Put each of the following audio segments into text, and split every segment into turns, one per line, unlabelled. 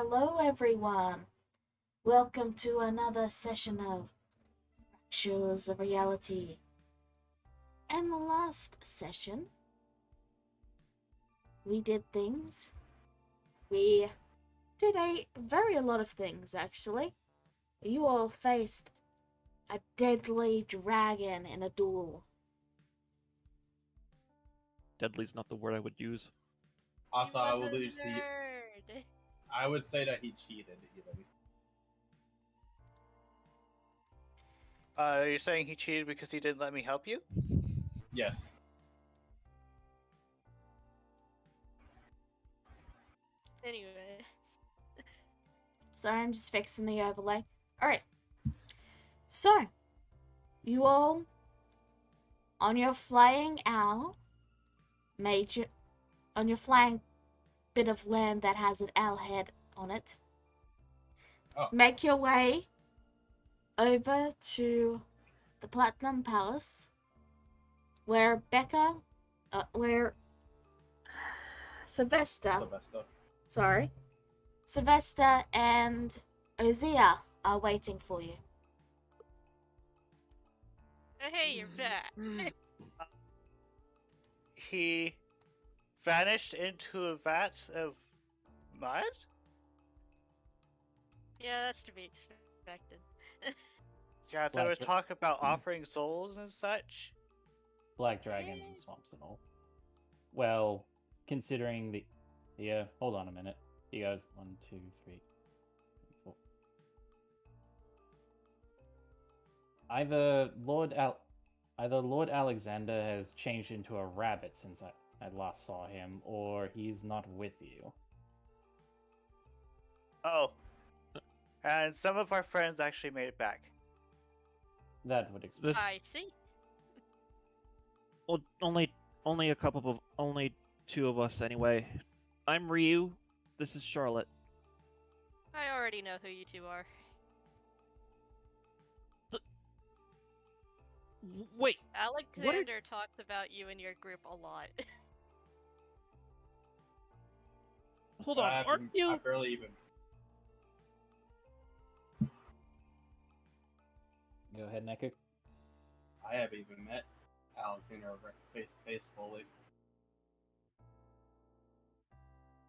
hello everyone. Welcome to another session of Fractures of Reality. In the last session, we did things. We did a lot of things, actually. You all faced a deadly dragon in a duel.
Deadly's not the word I would use.
Also,
I
would say that he cheated even.
You're saying he cheated because he didn't let me help you?
Yes.
Anyway.
Sorry, I'm just fixing the overlay. Alright. So, you all, on your flying owl, on your flying bit of land that has an owl head on it, make your way over to the Platinum Palace, where Sylvester and Ozia are waiting for you.
Oh, hey, you're back.
He vanished into a vat of mud?
Yeah, that's to be expected.
Yeah, there was talk about offering souls and such.
Black dragons and swamps and all. Well, considering the... Yeah, hold on a minute. He goes 1, 2, 3, 4. Either Lord Alexander has changed into a rabbit since I last saw him, or he's not with you.
Oh. And some of our friends actually made it back.
That would explain.
I see.
Well, only two of us anyway. I'm Ryu. This is Charlotte.
I already know who you two are.
Wait.
Alexander talked about you and your group a lot.
Hold on. Aren't you?
I barely even.
Go ahead, Neku.
I haven't even met Alexander face to face fully.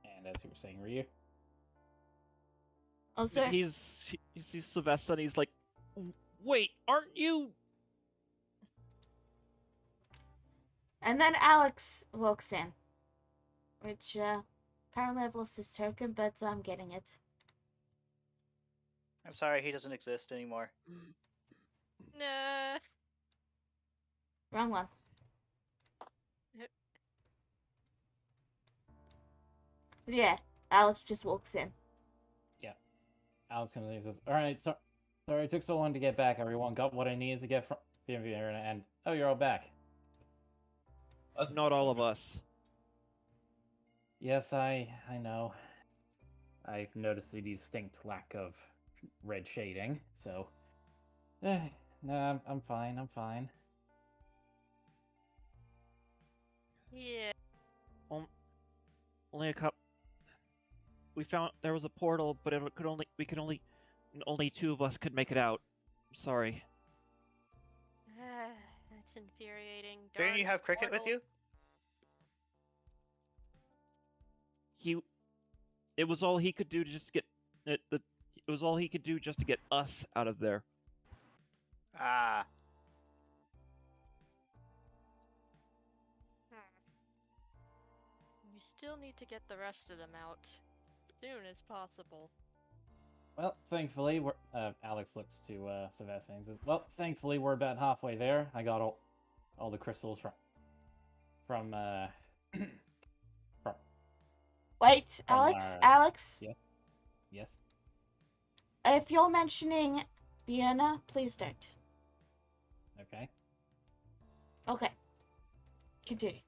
And as you were saying, Ryu?
Also,
He sees Sylvester and he's like, wait, aren't you?
and then Alex walks in, which apparently I've lost his token, but I'm getting it.
I'm sorry, he doesn't exist anymore.
Nah.
Wrong one. But yeah, Alex just walks in.
Yeah. Alex comes in and says, alright, sorry it took so long to get back, everyone. Got what I needed to get from here, and oh, you're all back.
Not all of us.
Yes, I know. I noticed the distinct lack of red shading, so... no, I'm fine.
Yeah.
Only a couple. We found there was a portal, but only two of us could make it out. I'm sorry.
That's infuriating.
Didn't you
Darn
have Cricket with
portal.
you?
It was all he could do to just get it was all he could do just to get us out of there.
Ah.
We still need to get the rest of them out soon as possible.
Well, thankfully, we're... Alex looks to Sebastian and says, well, thankfully, we're about halfway there. I got all the crystals from
Wait,
From
Alex?
our-
Alex?
Yeah. Yes?
If you're mentioning Fiona, please don't.
Okay.
Okay. Continue.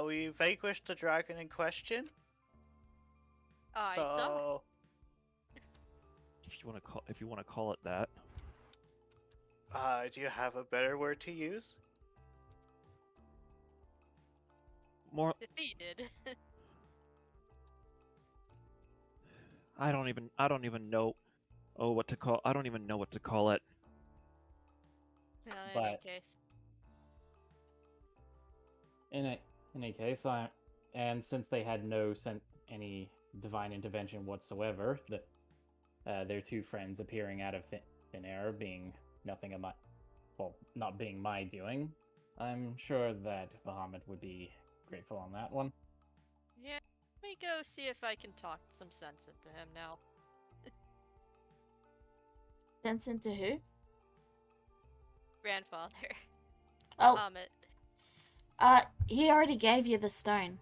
We vanquished the dragon in question.
I saw.
So...
If you want to call it that.
do you have a better word to use?
More
Defeated.
I don't even know. Oh, what to call? I don't even know what to call it.
In any
But-
case.
In any case, and since they had any divine intervention whatsoever, their two friends appearing out of thin air being nothing of my, well, not being my doing, I'm sure that Bahamut would be grateful on that one.
Yeah, let me go see if I can talk some sense into him now.
Sense into who?
Grandfather.
Oh,
Bahamut.
he already gave you the stone.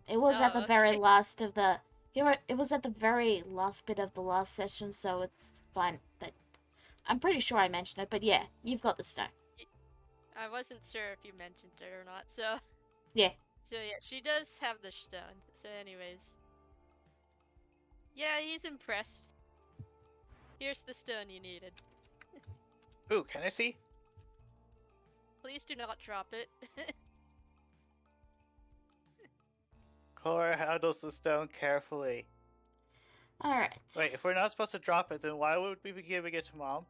It was at the very
okay.
last of the. It was at the very last bit of the last session, so it's fine. That I'm pretty sure I mentioned it, but yeah, you've got the stone.
I wasn't sure if you mentioned it or not, so...
Yeah.
So yeah, she does have the stone. So anyways... Yeah, he's impressed. Here's the stone you needed.
Ooh, can I see?
Please do not drop it.
Cora handles the stone carefully.
All right.
Wait, if we're not supposed to drop it, then why would we be giving it to Mom?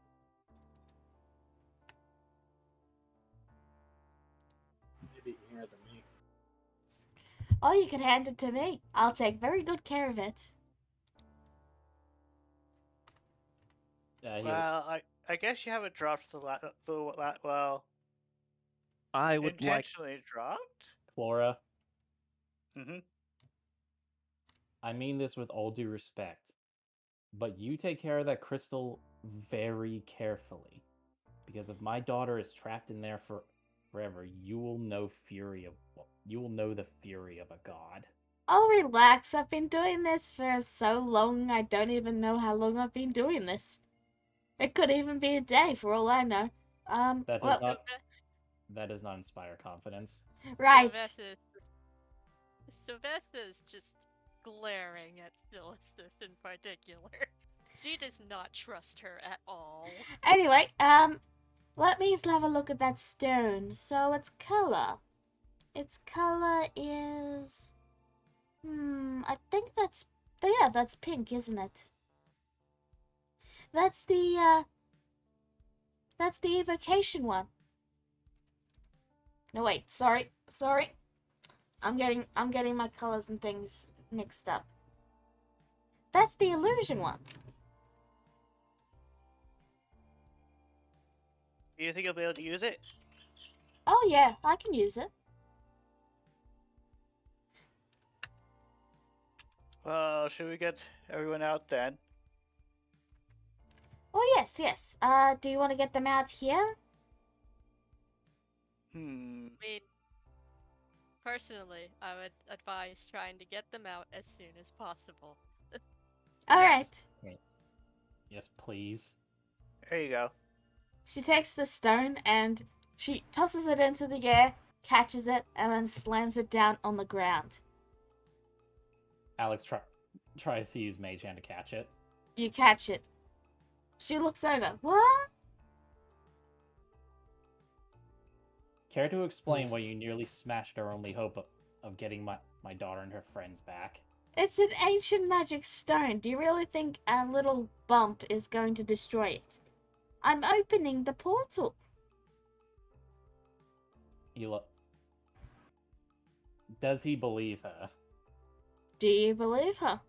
Maybe you can hand it to me.
Oh, you can hand it to me. I'll take very good care of it.
Well, I guess you haven't dropped well,
I would like.
intentionally dropped?
Flora,
Mm-hmm.
I mean this with all due respect, but you take care of that crystal very carefully, because if my daughter is trapped in there forever, you will know the fury of a god.
Oh, relax. I've been doing this for so long, I don't even know how long I've been doing this. It could even be a day, for all I know.
That
well,
does not inspire confidence.
right.
Sylvester's just glaring at Sylvester in particular. She does not trust her at all.
Anyway, let me have a look at that stone. So its color. Its color is... I think that's... Yeah, that's pink, isn't it? That's the evocation one. No, wait, sorry. I'm getting my colors and things mixed up. That's the illusion one.
Do you think you'll be able to use it?
Oh yeah, I can use it.
Well, should we get everyone out then?
Oh yes. Do you want to get them out here?
Hmm.
I mean, personally, I would advise trying to get them out as soon as possible.
All
Yes.
right.
Yes, please.
There you go.
She takes the stone and she tosses it into the air, catches it, and then slams it down on the ground.
Alex tries to use Mage Hand to catch it.
You catch it. She looks over. What?
Care to explain why you nearly smashed our only hope of getting my daughter and her friends back?
It's an ancient magic stone. Do you really think a little bump is going to destroy it? I'm opening the portal.
Does he believe her?
Do you believe her?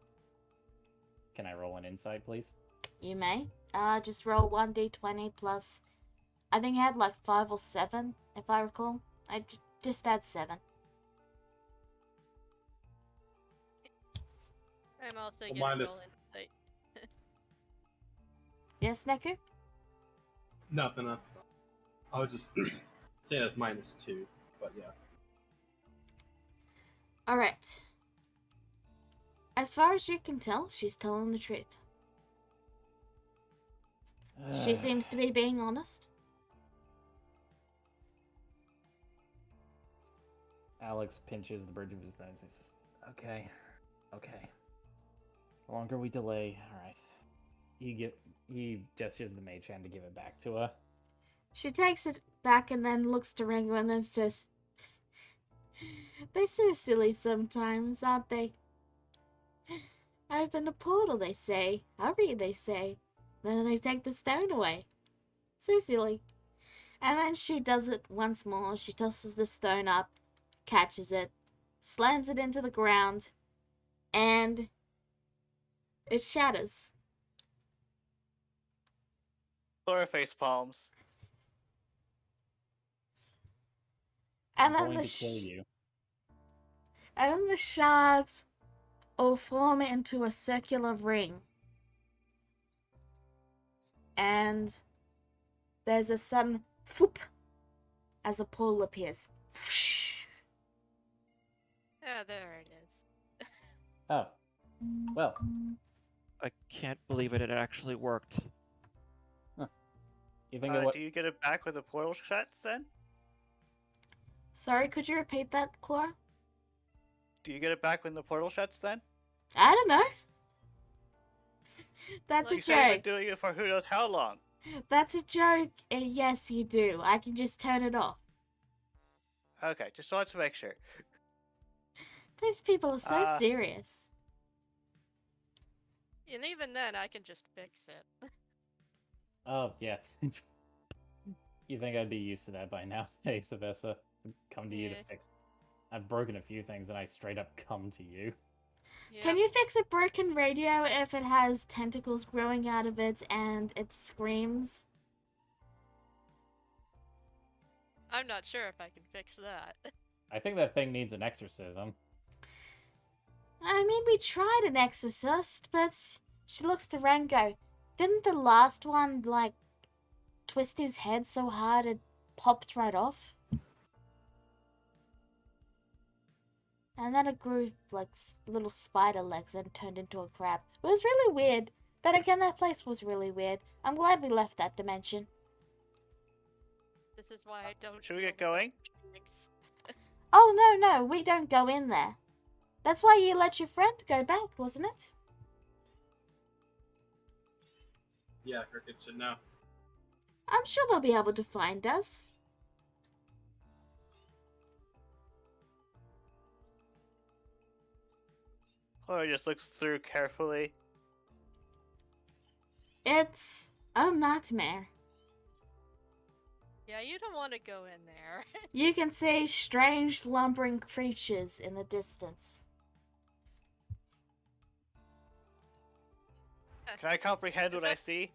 Can I roll an insight, please?
You may. Just roll 1d20 plus... I think I had like 5 or 7, if I recall. I just add 7.
I'm also
Well,
gonna
mine
roll
is-
insight.
Yes, Neku?
Nothing. I would just say that's -2, but yeah.
Alright. As far as you can tell, she's telling the truth. She seems to be being honest.
Alex pinches the bridge of his nose and says, Okay. The longer we delay, alright. He gestures the mage hand to give it back to her.
She takes it back and then looks to Ringo and then says, They're so silly sometimes, aren't they? Open the portal, they say. Hurry, they say. Then they take the stone away. So silly. And then she does it once more. She tosses the stone up, catches it, slams it into the ground, and it shatters.
Flora face palms.
And
I'm
then
going
the
to kill you.
and then the shards all form into a circular ring. And there's a sudden whoop as a portal appears.
Ah, there it is.
Oh, well,
I can't believe it actually worked.
you think it would?
Do you get it back with the portal shuts then?
Sorry, could you repeat that, Clara?
Do you get it back when the portal shuts then?
I don't know. That's
You
a
said you've
joke.
been doing it for who knows how long.
That's a joke. Yes, you do. I can just turn it off.
Okay, just wanted to make sure.
These people are so
Uh,
serious.
And even then, I can just fix it.
Oh, yeah. You think I'd be used to that by now? Hey, Sylvester. Come to you to
Yeah.
fix. I've broken a few things and I straight up come to you.
Can you fix a broken radio if it has tentacles growing out of it and it screams?
I'm not sure if I can fix that.
I think that thing needs an exorcism.
I mean, we tried an exorcist, but she looks to Ren and go, didn't the last one, like, twist his head so hard it popped right off? And then it grew, like, little spider legs and turned into a crab. It was really weird. Then again, that place was really weird. I'm glad we left that dimension.
This is why I don't.
Should we get going?
Things.
Oh, no, we don't go in there. That's why you let your friend go back, wasn't it?
Yeah, Cricket should know.
I'm sure they'll be able to find us.
Flora just looks through carefully.
It's a nightmare.
Yeah, you don't want to go in there.
You can see strange lumbering creatures in the distance.
Can I comprehend what I see?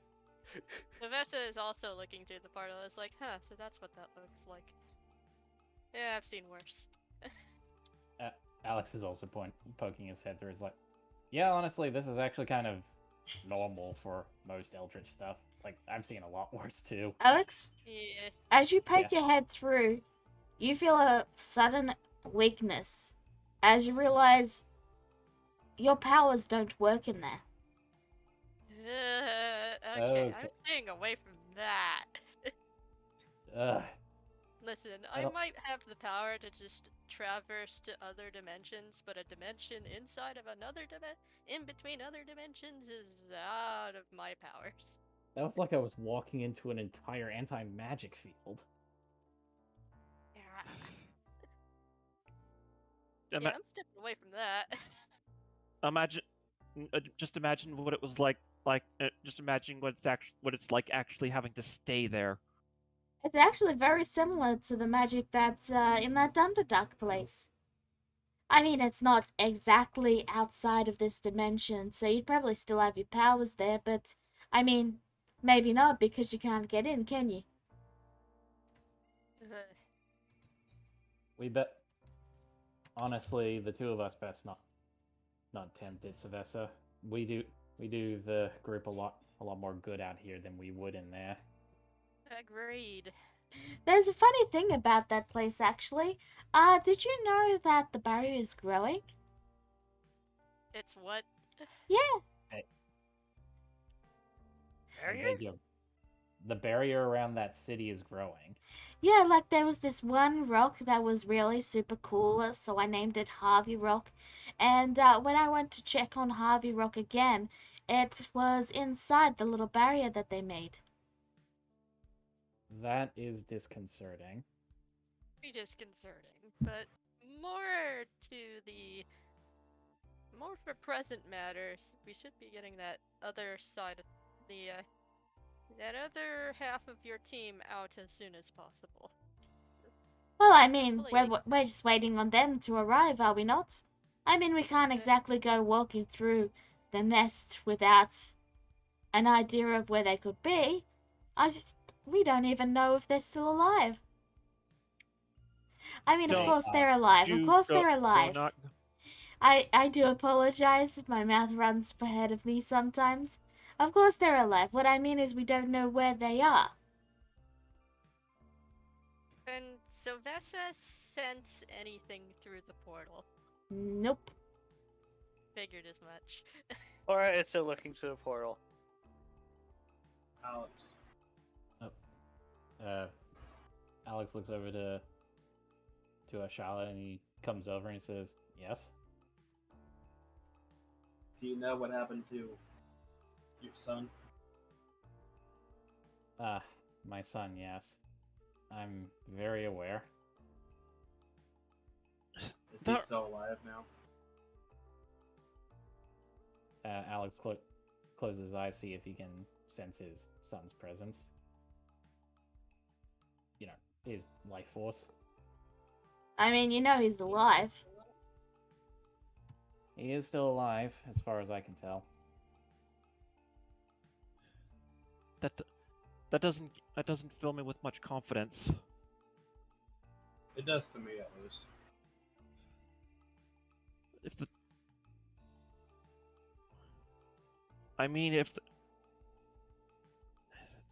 Navessa is also looking through the portal. It's like, huh, so that's what that looks like. Yeah, I've seen worse.
Alex is also poking his head through. He's like, yeah, honestly, this is actually kind of normal for most Eldritch stuff. Like, I've seen a lot worse too.
Alex,
Yeah.
as you poke your head through, you feel a sudden weakness as you realize your powers don't work in there.
Okay,
Okay.
I'm staying away from that.
Ugh.
Listen,
I
I
don't-
might have the power to just traverse to other dimensions, but a dimension inside of another in between other dimensions is out of my powers.
That was like I was walking into an entire anti-magic field.
Yeah,
Ima-
I'm stepping away from that.
Imagine, just imagine what it was like. Just imagine what it's like actually having to stay there.
It's actually very similar to the magic that's in that Dunderduck place. I mean, it's not exactly outside of this dimension, so you'd probably still have your powers there, but, I mean, maybe not because you can't get in, can you?
We bet. Honestly, the two of us best not tempt it, Sylvester. We do the group a lot more good out here than we would in there.
Agreed.
There's a funny thing about that place, actually. Did you know that the barrier is growing?
It's what?
Yeah,
I
Barrier?
beg you. The barrier around that city is growing.
yeah, like there was this one rock that was really super cool, so I named it Harvey Rock. And when I went to check on Harvey Rock again, it was inside the little barrier that they made.
That is disconcerting.
Pretty disconcerting, but more to the more for present matters, we should be getting that other side of the, that other half of your team out as soon as possible.
Well, I mean,
Hopefully-
we're just waiting on them to arrive, are we not? I mean, we can't exactly go walking through the nest without an idea of where they could be. We don't even know if they're still alive. I mean, of
Don't
course they're alive. Of course they're
Go
alive.
not-
I do apologize. My mouth runs ahead of me sometimes. Of course they're alive. What I mean is we don't know where they are.
Can Sylvester sense anything through the portal?
Nope.
Figured as much.
Or it's still looking through the portal.
Alex.
Alex looks over to Charlotte and he comes over and he says, "Yes."
Do you know what happened to your son?
My son, yes. I'm very aware.
Is he
That-
still alive now?
Alex closes his eyes, see if he can sense his son's presence. You know, his life force.
I mean, you know he's alive.
He is still alive, as far as I can tell.
That doesn't fill me with much confidence.
It does to me, at least.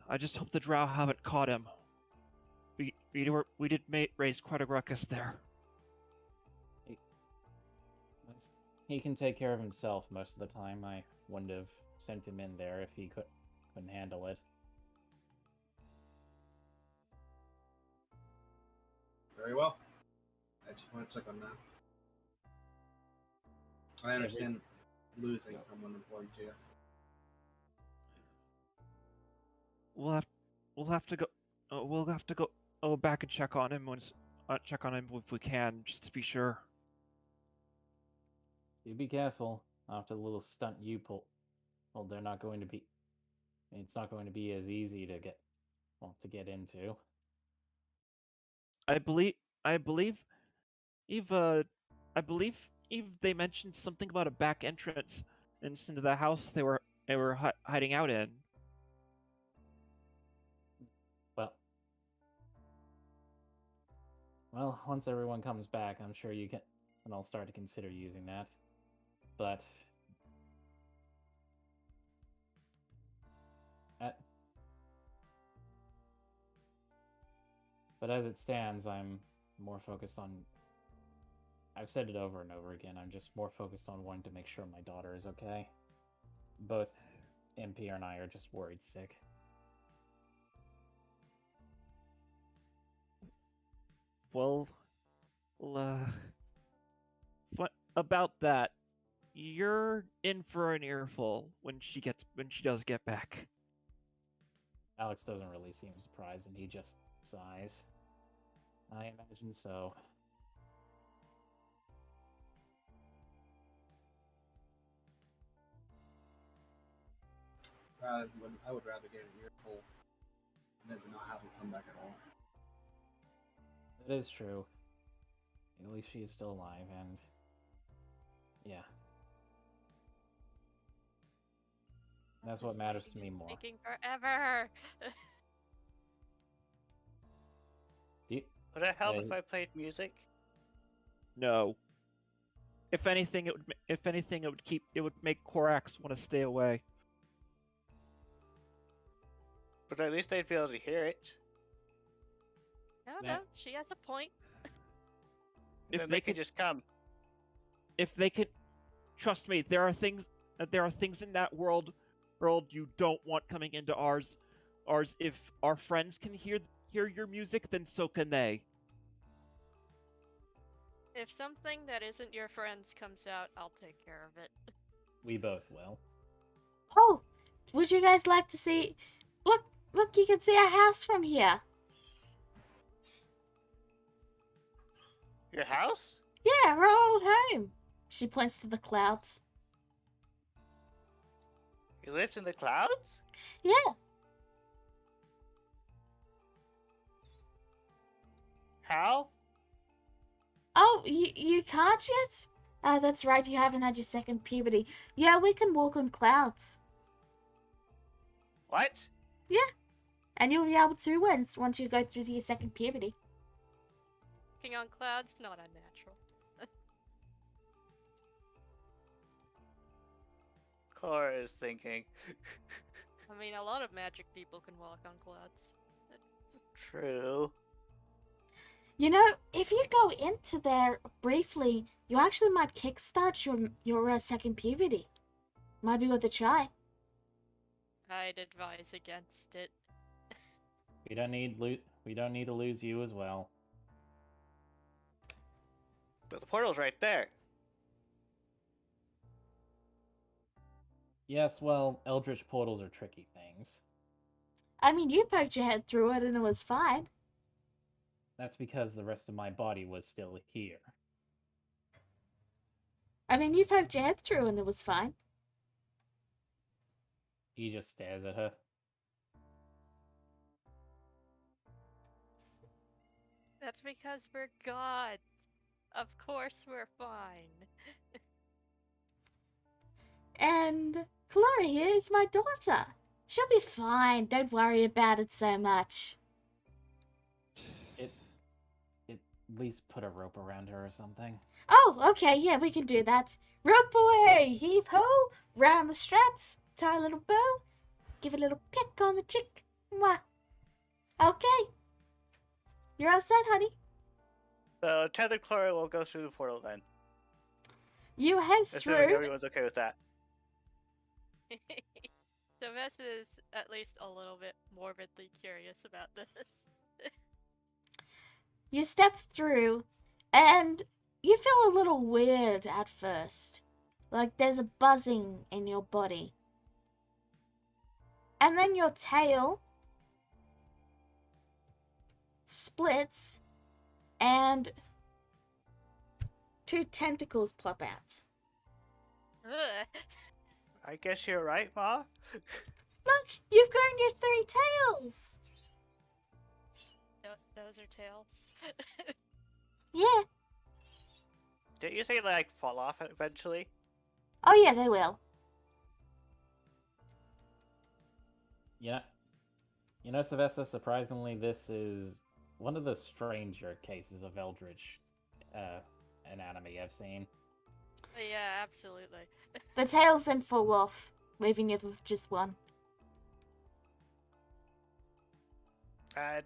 I just hope the drow haven't caught him. We did raise quite a ruckus there.
He can take care of himself most of the time. I wouldn't have sent him in there if he couldn't handle it.
Very well. I just want to check on that. I understand losing someone important to you.
We'll have to go back and check on him if we can, just to be sure.
You be careful after the little stunt you pulled. Well, they're not going to be. It's not going to be as easy to get into.
I believe Eve they mentioned something about a back entrance into the house they were hiding out in.
Well, once everyone comes back, I'm sure you can, and I'll start to consider using that. But as it stands, I'm more focused on. I've said it over and over again. I'm just more focused on wanting to make sure my daughter is okay. Both MP and I are just worried sick.
Well, what about that? You're in for an earful when she does get back.
Alex doesn't really seem surprised, and he just sighs. I imagine so.
I would rather get an earful than to not have him come back at all.
It is true. At least she is still alive, and yeah. That's what matters to me more.
Taking forever.
Would it help
Yeah,
if I played music?
No. If anything, it would make Korax want to stay away.
But at least I'd be able to hear it.
No, she has a point.
If
Then
they
they could
could
just come.
If they could, trust me, there are things in that world you don't want coming into ours. If our friends can hear your music, then so can they.
If something that isn't your friends comes out, I'll take care of it.
We both will.
Oh, would you guys like to see? Look, you can see our house from here.
Your house?
Yeah, our old home. She points to the clouds.
You lived in the clouds?
Yeah.
How?
Oh, you can't yet? That's right, you haven't had your second puberty. Yeah, we can walk on clouds.
What?
Yeah. And you'll be able to once you go through your second puberty.
Walking on clouds, not unnatural.
Cora is thinking.
I mean, a lot of magic people can walk on clouds.
True.
You know, if you go into there briefly, you actually might kickstart your second puberty. Might be worth a try.
I'd advise against it.
We don't need to lose you as well.
But the portal's right there.
Yes, well, eldritch portals are tricky things.
I mean, you poked your head through it and it was fine.
That's because the rest of my body was still here.
I mean, you poked your head through and it was fine.
He just stares at her.
That's because we're gods. Of course we're fine.
And Clara here is my daughter. She'll be fine. Don't worry about it so much.
At least put a rope around her or something.
Oh, okay, yeah, we can do that. Rope away, heave ho, round the straps, tie a little bow, give a little peck on the chick. Mwah. Okay. You're all set, honey.
So tethered Cora will go through the portal then.
You head
Assuming
through.
everyone's okay with that.
So Vess is at least a little bit morbidly curious about this.
You step through, and you feel a little weird at first. Like there's a buzzing in your body. And then your tail splits, and 2 tentacles pop out.
Ugh.
I guess you're right, Ma.
Look, you've grown your 3 tails.
Those are tails.
Yeah.
Didn't you say they like fall off eventually?
Oh yeah, they will.
You know, Sylvester, surprisingly, this is one of the stranger cases of eldritch anatomy I've seen.
Yeah, absolutely.
The tails then fall off, leaving you with just 1.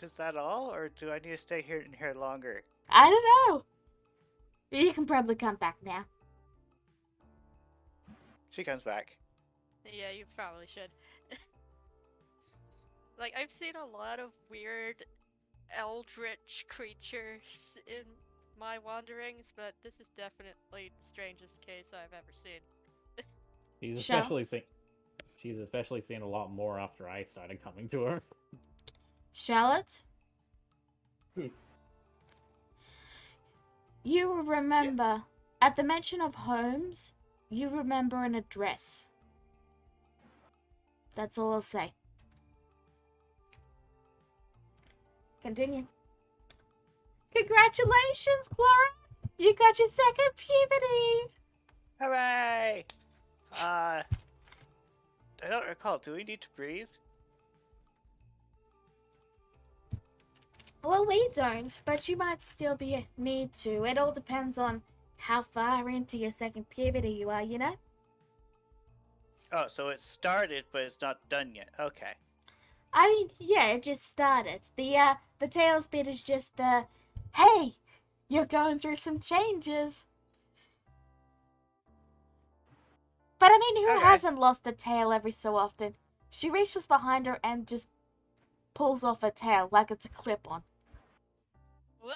Is that all, or do I need to stay here longer?
I don't know. You can probably come back now.
She comes back.
Yeah, you probably should. Like, I've seen a lot of weird eldritch creatures in my wanderings, but this is definitely the strangest case I've ever seen.
She's especially seen a lot more after I started coming to her.
Charlotte? You remember, at the mention of homes, you remember an address. That's all I'll say. Continue. Congratulations, Clara! You got your second puberty!
Hooray! I don't recall. Do we need to breathe?
Well, we don't, but you might still need to. It all depends on how far into your second puberty you are, you know?
Oh, so it started, but it's not done yet. Okay.
I mean, yeah, it just started. The tails bit is just the, hey, you're going through some changes. But I mean, who
Okay.
hasn't lost a tail every so often? She reaches behind her and just pulls off her tail like it's a clip-on.
What?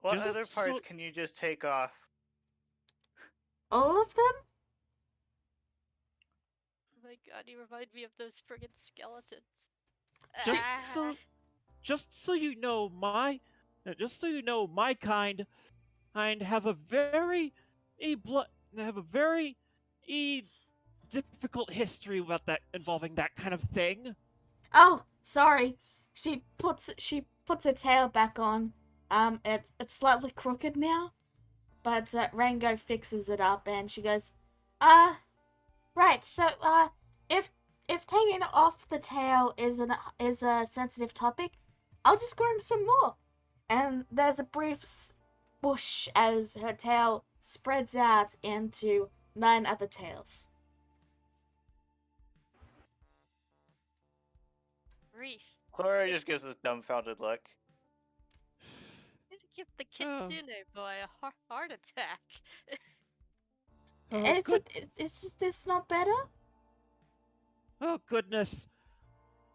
What
Just
other parts
so-
can you just take off?
All of them?
Oh my god, you remind me of those friggin' skeletons.
Just
Ah.
so just so you know, my kind have a very a bl- have a very a difficult history about that involving that kind of thing.
Oh, sorry. She puts her tail back on. It's slightly crooked now, but Rango fixes it up, and she goes, right. So if taking off the tail is a sensitive topic, I'll just grow some more. And there's a brief whoosh as her tail spreads out into 9 other tails.
Grief.
Clara just gives this dumbfounded look.
Gonna give the
Oh.
kitsune boy a heart attack.
Oh, good.
Is this not better?
Oh, goodness.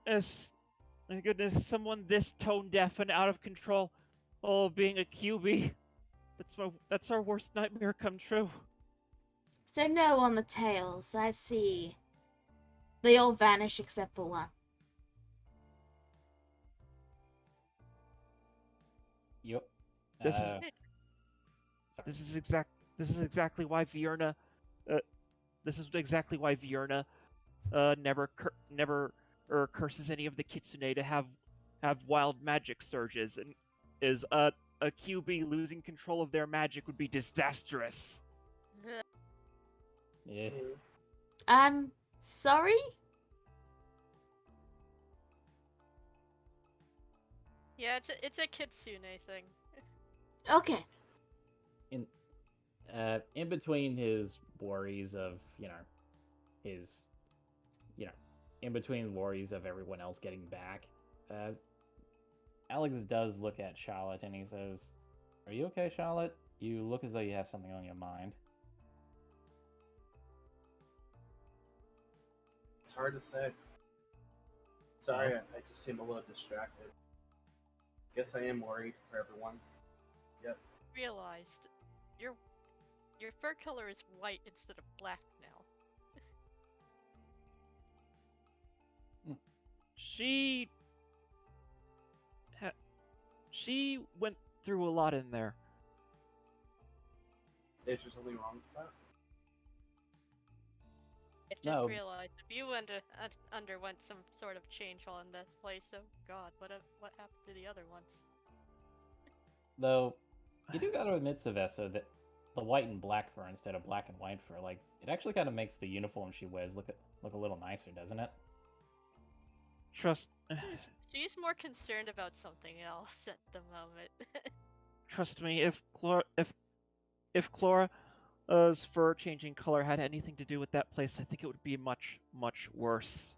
My goodness, someone this tone deaf and out of control. Oh, being a QB. That's our worst nightmare come true.
So no on the tails, I see. They all vanish except for one.
Yep.
This is-
sorry.
This is exactly why Vierna never curses any of the kitsune to have wild magic surges, and is a QB losing control of their magic would be disastrous.
Yeah.
I'm sorry?
Yeah, it's a kitsune thing.
Okay.
In between his worries of, in between worries of everyone else getting back, Alex does look at Charlotte and he says, "Are you okay, Charlotte? You look as though you have something on your mind."
It's hard to say. Sorry, I just seem a little distracted. Guess I am worried for everyone.
Realized your fur color is white instead of black now.
She went through a lot in there.
Is there something wrong with that?
I just
No.
realized if you underwent some sort of change while in this place, oh god, what happened to the other ones?
Though, you do gotta admit, Sylvester, that the white and black fur instead of black and white fur, like, it actually kind of makes the uniform she wears look a little nicer, doesn't it?
Trust
She's more concerned about something else at the moment.
trust me, if Clara's fur changing color had anything to do with that place, I think it would be much worse.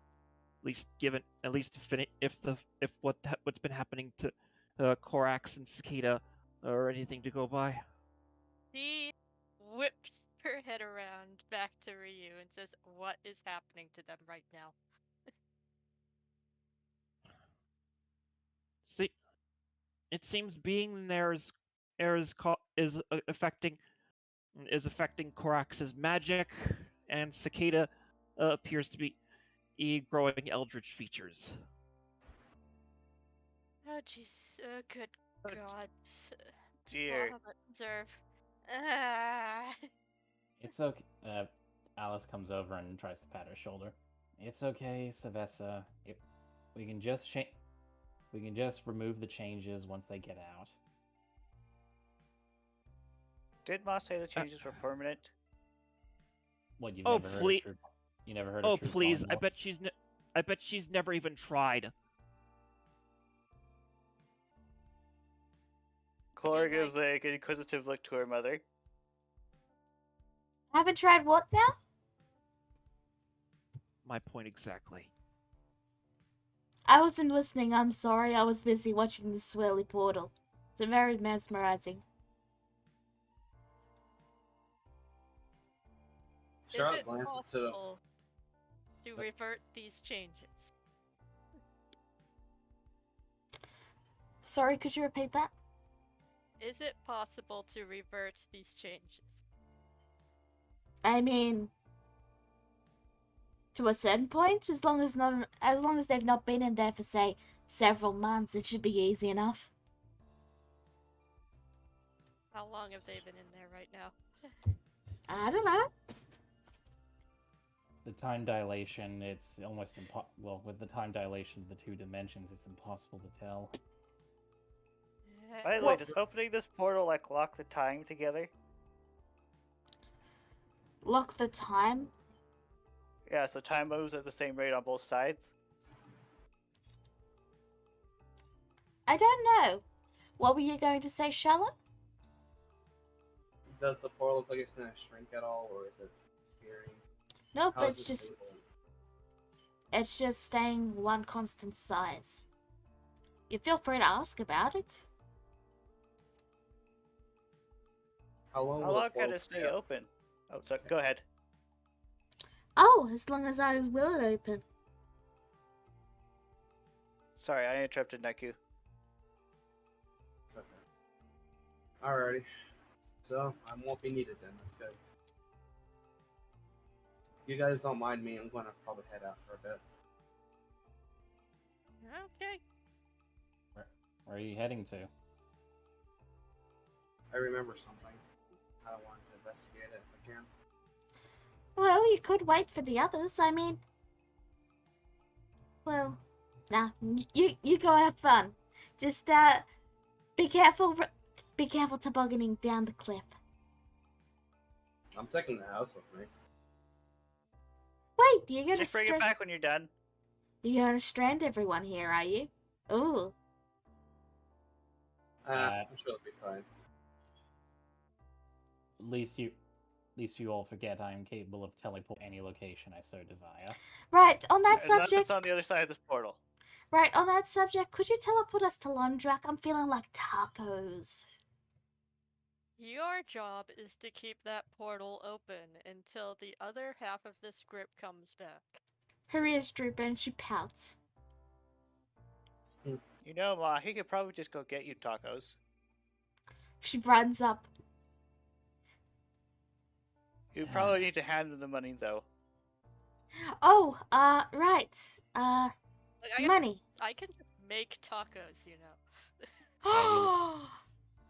At least if what's been happening to Korax and Cicada or anything to go by.
She whips her head around back to Ryu and says, "What is happening to them right now?"
See, it seems being there is affecting Korax's magic, and Cicada appears to be growing eldritch features.
Oh jeez, good
Oh,
gods.
Dear.
Observe. Ah.
It's okay. Alice comes over and tries to pat her shoulder. It's okay, Sylvester. We can just We can just remove the changes once they get out.
Did Ma say the changes were permanent?
What, you've
Oh,
never heard
please.
of truth? You never heard
Oh,
of truth
please!
polymorph?
I bet she's never even tried.
Clara gives an inquisitive look to her mother.
Haven't tried what now?
My point exactly.
I wasn't listening, I'm sorry. I was busy watching the swirly portal. It's very mesmerizing.
Is
Charlotte
it
glances to the.
possible to revert these changes?
Sorry, could you repeat that?
Is it possible to revert these changes?
I mean, to a certain point, as long as they've not been in there for say several months. It should be easy enough.
How long have they been in there right now?
I don't know.
The time dilation, it's almost well, with the time dilation of the two dimensions, it's impossible to tell.
By the way, does opening this portal like lock the time together?
Lock the time.
Yeah, so time moves at the same rate on both sides.
I don't know. What were you going to say, Charlotte?
Does the portal look like it's gonna shrink at all, or is it appearing?
Nope,
How is
it's
it
just
stable?
it's just staying one constant size. You feel free to ask about it.
How long?
How
will the
long can
portal
it stay open? Oh, so go ahead.
Oh, as long as I will it open.
Sorry, I interrupted Neku.
It's okay. Alrighty. So I won't be needed then. That's good. If you guys don't mind me, I'm gonna probably head out for a bit.
Okay.
Where are you heading to?
I remember something. I want to investigate it if I can.
Well, you could wait for the others. I mean, well, nah. You go have fun. Just be careful. Be careful tobogganing down the cliff.
I'm taking the house with me.
Wait, you're gonna
Just bring it back when you're done.
You're gonna strand everyone here, are you? Ooh.
I'm sure it'll be fine.
Least you all forget I am capable of teleporting any location I so desire.
Right, on that
Unless
subject.
it's on the other side of this portal.
Right, on that subject, could you teleport us to Londrak? I'm feeling like tacos.
Your job is to keep that portal open until the other half of this group comes back.
Her ears droop and she pouts.
You know, Ma, he could probably just go get you tacos.
She runs up.
You probably need to hand him the money, though.
Oh, right.
Like,
Money.
I can just make tacos, you know.
Oh,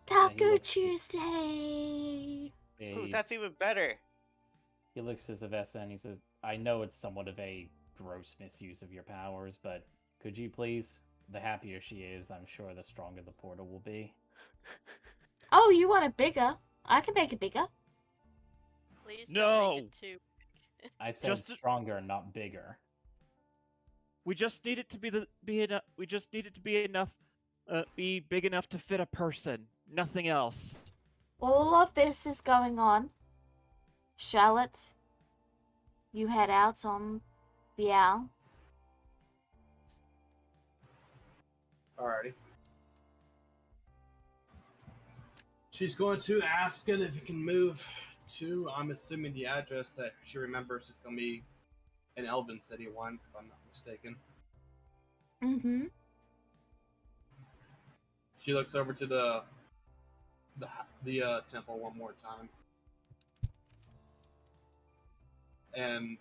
he
Taco
looks-
Tuesday.
Ooh, that's even better.
He looks to Sylvester and he says, I know it's somewhat of a gross misuse of your powers, but could you please? The happier she is, I'm sure the stronger the portal will be.
Oh, you want it bigger? I can make it bigger.
Please
No!
don't make it too.
I said
Just-
stronger, not bigger.
We just need it to be enough. We just need it to be enough, be big enough to fit a person. Nothing else.
While all of this is going on, Charlotte, you head out on the owl.
Alrighty. She's going to ask it if it can move to, I'm assuming the address that she remembers is going to be in Elven City 1, if I'm not mistaken.
Mm-hmm.
She looks over to the temple one more time. And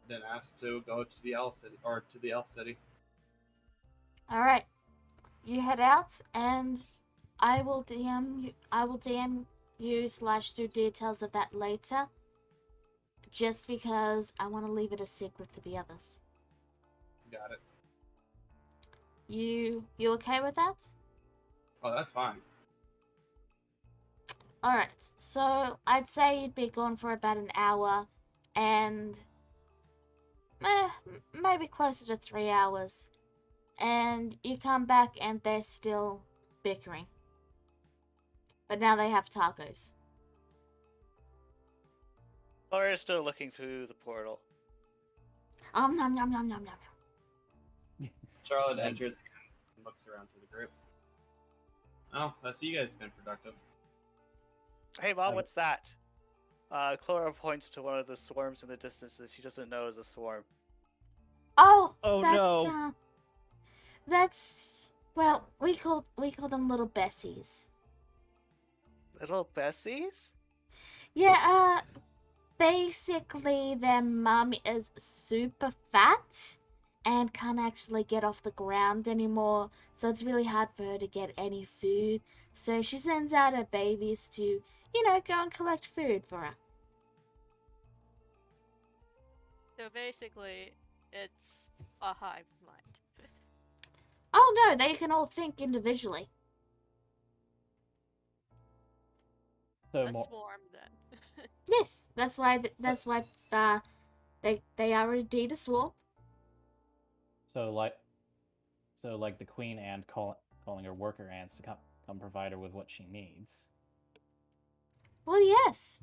then asks to go to the Elf City, or to the Elf City.
Alright. You head out and I will DM you / do details of that later. Just because I want to leave it a secret for the others.
Got it.
You okay with that?
Oh, that's fine.
Alright, so I'd say you'd be gone for about an hour and maybe closer to 3 hours. And you come back and they're still bickering. But now they have tacos.
Laura's still looking through the portal.
Nom nom nom nom nom.
Charlotte
Yeah.
enters and looks around to the group. Oh, I see you guys have been productive.
Hey, Mom,
Okay.
what's that? Clara points to one of the swarms in the distance that she doesn't know is a swarm.
Oh,
Oh,
that's,
no.
well, we call them little Bessies.
Little Bessies?
Yeah, basically their mum is super fat and can't actually get off the ground anymore, so it's really hard for her to get any food. So she sends out her babies to, you know, go and collect food for her.
So basically, it's a hive mind.
Oh no, they can all think individually.
So
A
more,
swarm then.
Yes, that's why they are indeed a swarm.
so like the queen ant calling her worker ants to come provide her with what she needs.
Well, yes.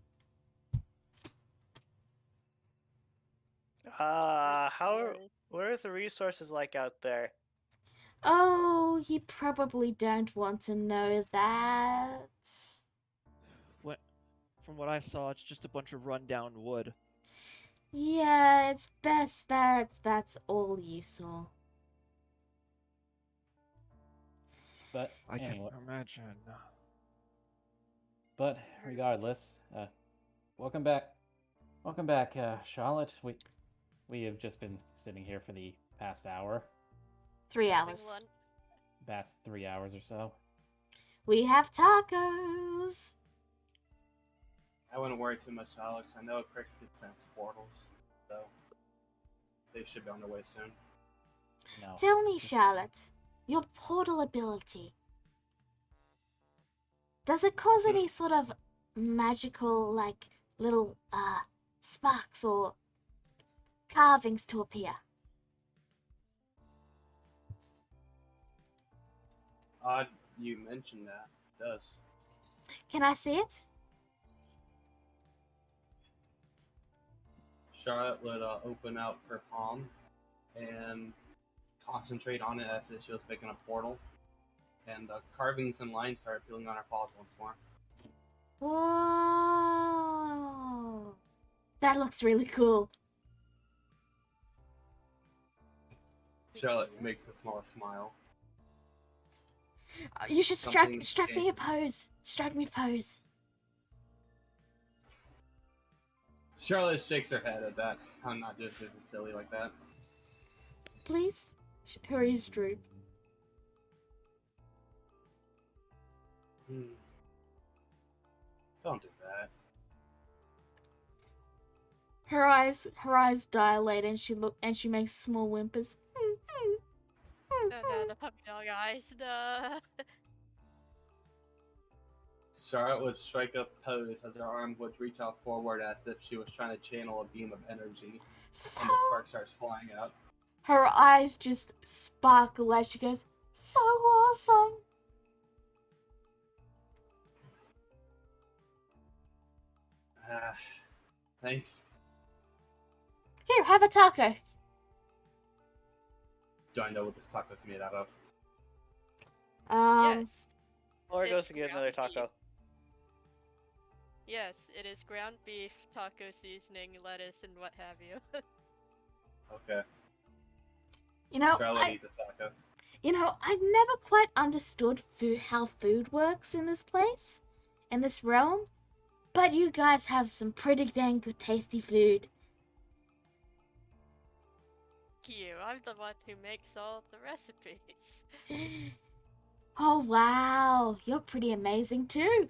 What are the resources like out there?
Oh, you probably don't want to know that.
From what I saw, it's just a bunch of rundown wood.
Yeah, it's best that that's all you saw.
But
I
anyway,
can imagine.
but regardless, welcome back. Welcome back, Charlotte. We have just been sitting here for the past hour,
3
Having
hours.
lunch.
past 3 hours or so.
We have tacos.
I wouldn't worry too much, Alex. I know Cricket can sense portals, so they should be on their way soon.
No.
Tell me, Charlotte, your portal ability. Does it cause any sort of magical, like, little, sparks or carvings to appear?
Odd you mentioned that. It does.
Can I see it?
Charlotte would open out her palm and concentrate on it as if she was making a portal. And the carvings and lines start appealing on her paws once more.
Whoa! That looks really cool.
Charlotte makes a small smile.
You should
Something
strike me a
changed.
pose. Strike me a pose.
Charlotte shakes her head at that. I'm not just silly like that.
Please? Her ears droop.
Don't do that.
Her eyes dilate and she makes small whimpers.
No, the puppy dog eyes. No.
Charlotte would strike a pose as her arm would reach out forward as if she was trying to channel a beam of energy,
So
and the spark starts flying out.
her eyes just sparkle as she goes, so awesome.
Thanks.
Here, have a taco.
Do I know what this taco's made out of?
Yes.
Laura goes
It's
to get another
ground
taco.
Yes, it is ground beef, taco seasoning, lettuce, and what have you.
Okay.
You know,
Charlotte eat the taco.
I've never quite understood how food works in this place, in this realm, but you guys have some pretty dang good tasty food.
You, I'm the one who makes all the recipes.
Oh wow, you're pretty amazing too.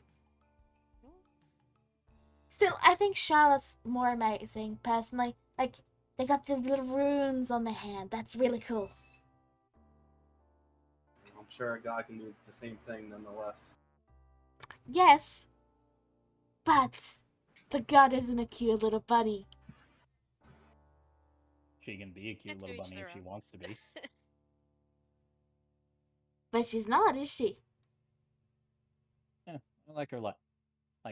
Still, I think Charlotte's more amazing, personally. Like, they got the little runes on their hand. That's really cool.
I'm sure a god can do the same thing nonetheless.
Yes, but the god isn't a cute little bunny.
She can be a cute
It's
little
each
bunny
their
if she
own.
wants to be.
But she's not, is she?
Yeah, I like her like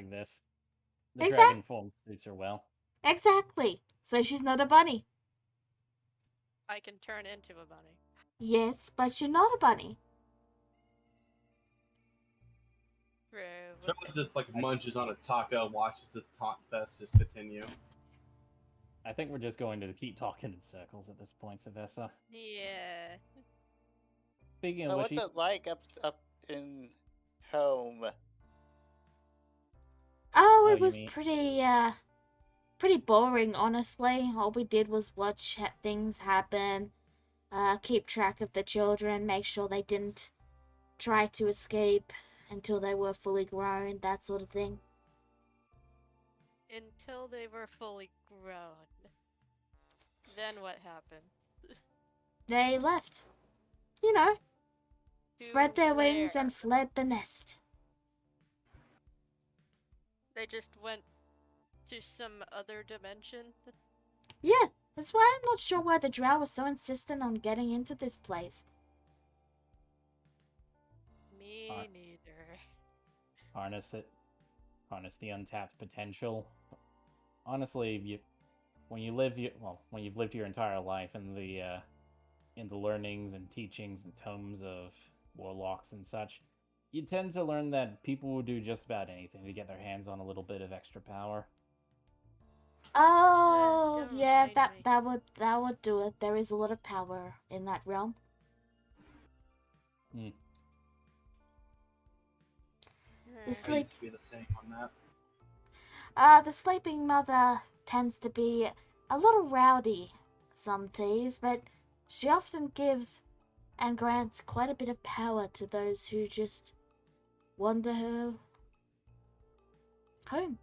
this. The
Exact-
dragon form suits her well.
Exactly. So she's not a bunny.
I can turn into a bunny.
Yes, but you're not a bunny.
True.
Charlotte just like munches on a taco, watches this taunt fest just continue.
I think we're just going to keep talking in circles at this point, Sylvester.
Yeah.
Speaking of which,
What's it like up in home?
Oh,
Oh,
it
you
was
mean-
pretty boring, honestly. All we did was watch things happen. keep track of the children, make sure they didn't try to escape until they were fully grown, that sort of thing.
Until they were fully grown. Then what happened?
They left. You know, spread
To
their wings
where?
and fled the nest.
They just went to some other dimension?
Yeah, that's why I'm not sure why the drow was so insistent on getting into this place.
Me
Alright.
neither.
Harness it. Harness the untapped potential. Honestly, when you've lived your entire life in the learnings and teachings and tomes of warlocks and such, you tend to learn that people will do just about anything to get their hands on a little bit of extra power.
Oh,
don't
yeah,
remind me.
that would do it. There is a lot of power in that realm.
Hmm.
The
I
sleep,
used to be the same on that.
the sleeping mother tends to be a little rowdy some days, but she often gives and grants quite a bit of power to those who just wander her home.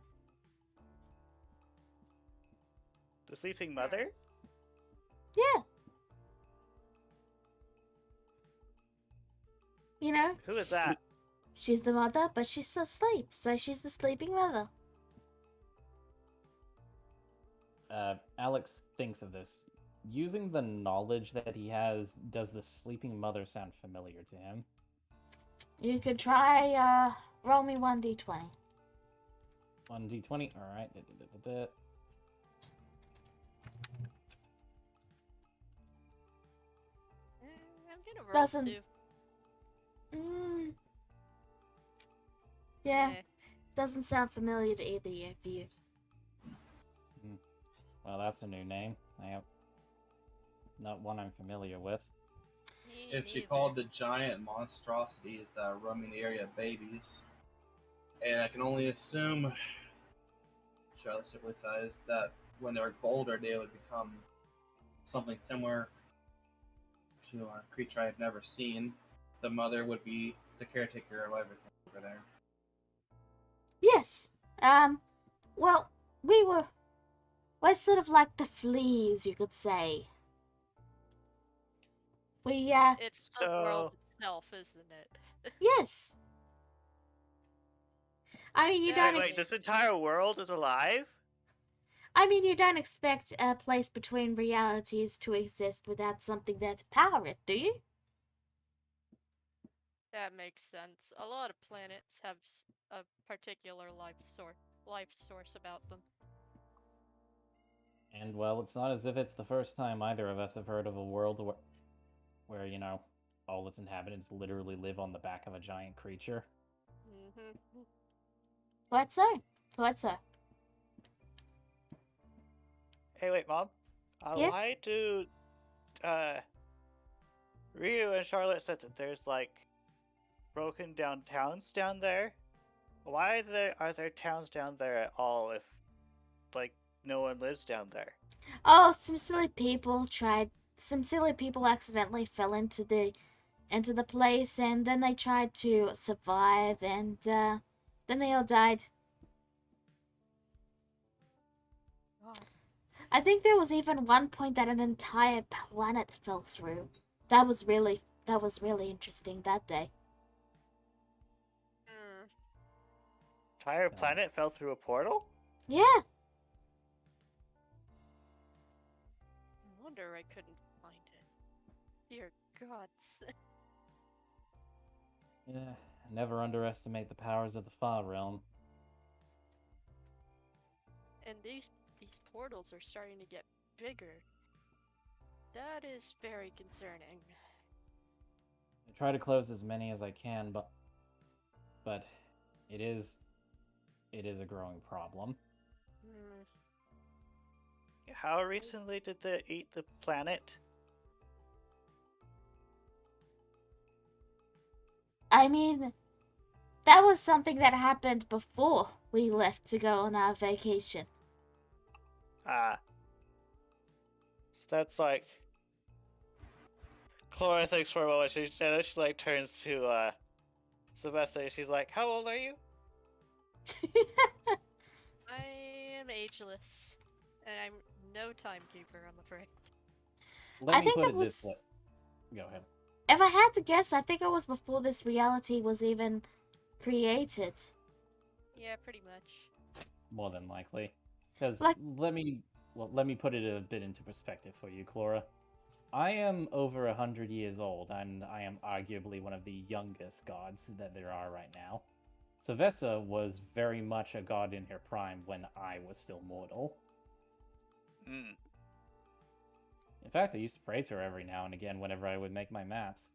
The sleeping mother?
Yeah. You know,
Who is that?
she's the mother, but she's still asleep, so she's the sleeping mother.
Alex thinks of this. Using the knowledge that he has, does the sleeping mother sound familiar to him?
You could try, roll me 1d20.
1d20, alright.
I'm gonna roll
Doesn't-
too.
Yeah,
Eh.
doesn't sound familiar to either of you.
Well, that's a new name. Not one I'm familiar with.
Me
If she
neither.
called the giant monstrosities that are roaming the area babies, and I can only assume, Charlotte simply says that when they're older, they would become something similar to a creature I've never seen. The mother would be the caretaker of everything over there.
Yes. Well, we're sort of like the fleas, you could say. We,
It's the world
So-
itself, isn't it?
yes. I mean, you
Yeah,
don't.
Wait, this entire world is alive?
I mean, you don't expect a place between realities to exist without something there to power it, do you?
That makes sense. A lot of planets have a particular life source about them.
And, well, it's not as if it's the first time either of us have heard of a world where all its inhabitants literally live on the back of a giant creature.
Mm-hmm.
Quite so. Quite so.
Hey, wait, Mom.
Yes?
Why do Ryu and Charlotte said that there's like broken down towns down there? Why are there towns down there at all if like no one lives down there?
Oh, some silly people accidentally fell into the place, and then they tried to survive, and then they all died.
Oh.
I think there was even one point that an entire planet fell through. That was really interesting that day.
Mm.
Entire planet fell through a portal?
Yeah.
No wonder I couldn't find it. Dear gods.
Yeah, never underestimate the powers of the Far Realm.
And these portals are starting to get bigger. That is very concerning.
I try to close as many as I can, but it is a growing problem.
Hmm.
How recently did they eat the planet?
I mean, that was something that happened before we left to go on our vacation.
That's like Clara thinks for a moment. And then she like turns to Sylvester. She's like, "How old are you?"
I am ageless, and I'm no timekeeper, I'm afraid.
Let
I
me
think
put
it
it this way.
was.
Go ahead.
If I had to guess, I think it was before this reality was even created.
Yeah, pretty much.
More than likely. Because
Like-
let me put it a bit into perspective for you, Clara. I am over 100 years old, and I am arguably one of the youngest gods that there are right now. Sylvester was very much a god in her prime when I was still mortal.
Mm.
In fact, I used to pray to her every now and again whenever I would make my maps.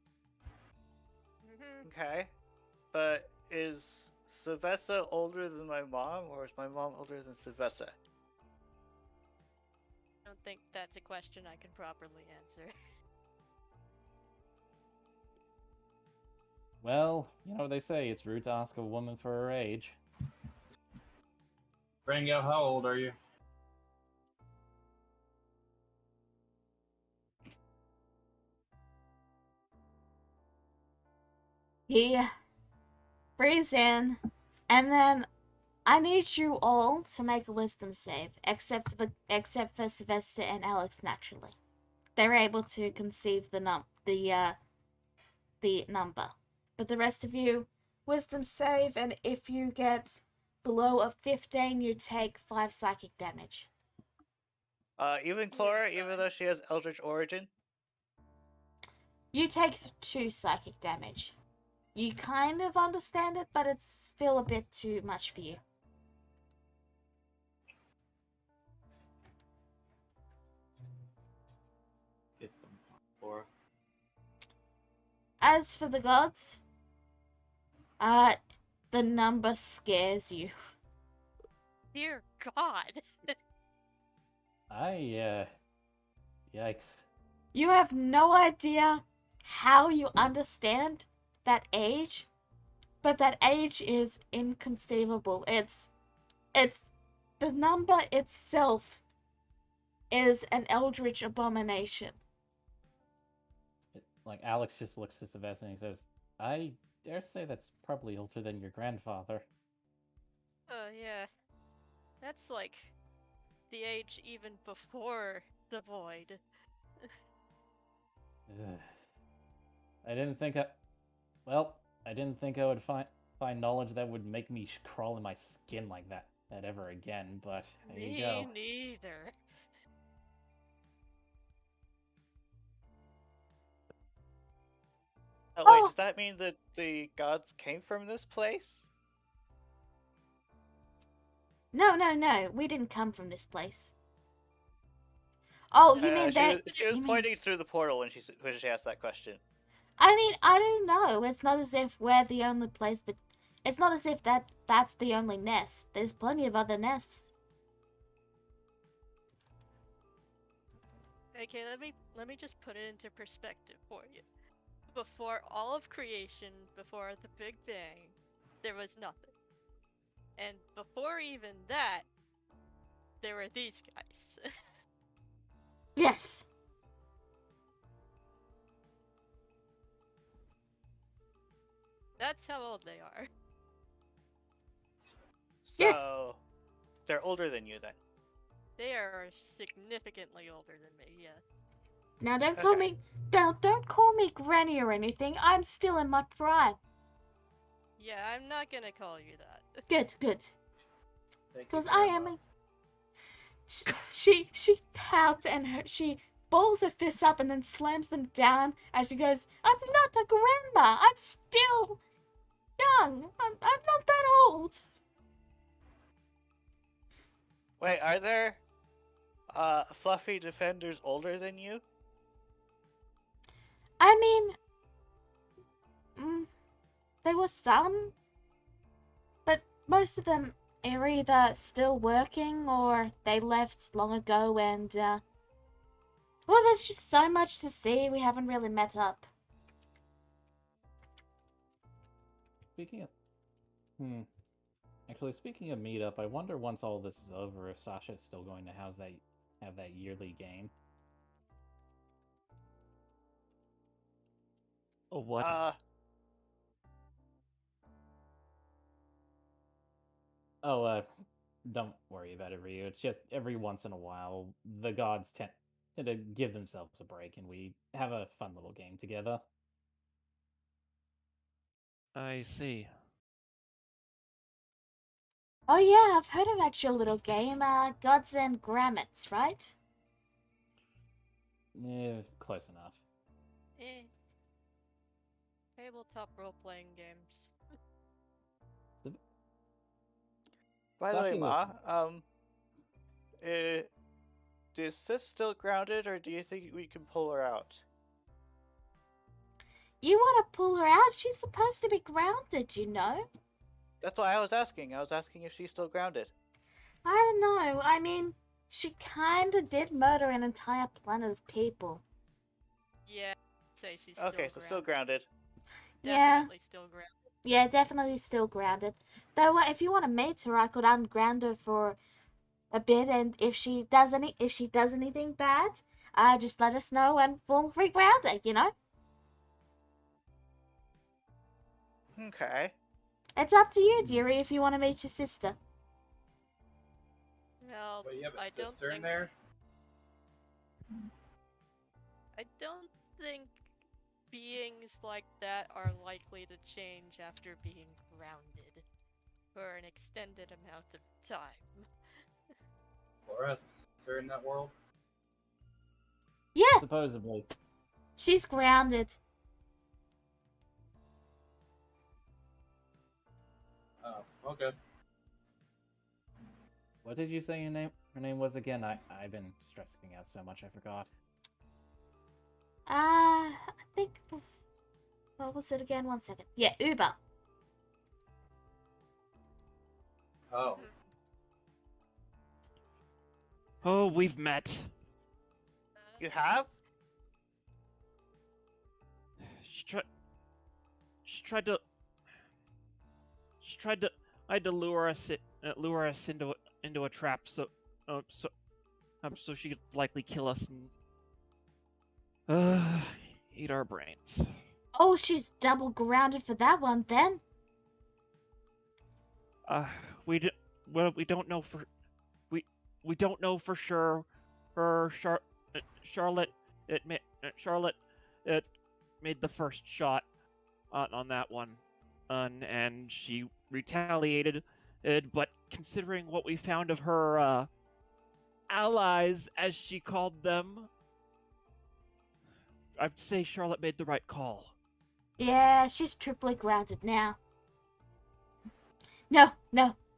Okay, but is Sylvester older than my mom, or is my mom older than Sylvester?
I don't think that's a question I can properly answer.
Well, you know what they say, it's rude to ask a woman for her age.
Rango, how old are you?
He breathes in, and then I need you all to make a wisdom save, except for Sylvester and Alex. Naturally, they're able to conceive the number, but the rest of you, wisdom save, and if you get below a 15, you take 5 psychic damage.
Even Clara, even though she has Eldritch Origin.
You take 2 psychic damage. You kind of understand it, but it's still a bit too much for you.
Get them, Cora.
As for the gods, the number scares you.
Dear God!
Yikes.
You have no idea how you understand that age, but that age is inconceivable. It's the number itself is an eldritch abomination.
Like, Alex just looks to Sylvester and he says, I dare say that's probably older than your grandfather.
Yeah. That's like the age even before the void.
Ugh. I didn't think I would find knowledge that would make me crawl in my skin like that ever again, but there you go.
Me neither.
Oh wait,
Oh.
does that mean that the gods came from this place?
No, we didn't come from this place. Oh, you mean that?
She was
you mean-
pointing through the portal when she asked that question.
I mean, I don't know. It's not as if we're the only place, but it's not as if that's the only nest. There's plenty of other nests.
Okay, let me just put it into perspective for you. Before all of creation, before the Big Bang, there was nothing. And before even that, there were these guys.
Yes.
That's how old they are.
So
Yes.
they're older than you then.
They are significantly older than me, yes.
Now don't call
Okay.
me don't call me granny or anything. I'm still in my prime.
Yeah, I'm not gonna call you that.
Good.
Thank you,
Because I am
Grandma.
a... She pouts and she balls her fists up and then slams them down as she goes, I'm not a grandma. I'm still young. I'm not that old.
Wait, are there fluffy defenders older than you?
I mean, there were some, but most of them are either still working or they left long ago and, well, there's just so much to see, we haven't really met up.
Speaking of meetup, I wonder once all this is over if Sasha's still going to have that yearly game.
Oh, what?
Oh, don't worry about it, Ryu. It's just every once in a while, the gods tend to give themselves a break, and we have a fun little game together.
I see.
Oh yeah, I've heard about your little game, Gods and Grammets, right?
Close enough.
Eh. Tabletop role-playing games.
So,
By the way,
talking
Ma,
of-
is Sis still grounded, or do you think we can pull her out?
You want to pull her out? She's supposed to be grounded, you know?
That's why I was asking. I was asking if she's still grounded.
I don't know. I mean, she kinda did murder an entire planet of people.
Yeah, I'd say she's
Okay, so still grounded.
Yeah.
Definitely still grounded.
Yeah, definitely still grounded. Though, if you want to mate her, I could unground her for a bit, and if she does anything bad, just let us know and we'll reground her. You know,
Okay.
it's up to you, dearie, if you want to meet your sister.
Well,
But you have a
I don't
sister in
think
there?
I don't think beings like that are likely to change after being grounded for an extended amount of time.
Laura has a sister in that world?
Yeah,
Supposedly.
she's grounded.
Oh, okay.
What did you say her name was again? I've been stressing out so much I forgot.
I think. What was it again? 1 second. Yeah, Uber.
Oh.
Oh, we've met.
You have?
She tried. She tried to. She tried to. I had to lure us into a trap, so she could likely kill us and eat our brains.
Oh, she's double grounded for that one then.
We don't know for we don't know for sure. Charlotte Charlotte it made the first shot on that one, and she retaliated. But considering what we found of her allies, as she called them, I'd say Charlotte made the right call.
Yeah, she's triply grounded now. No,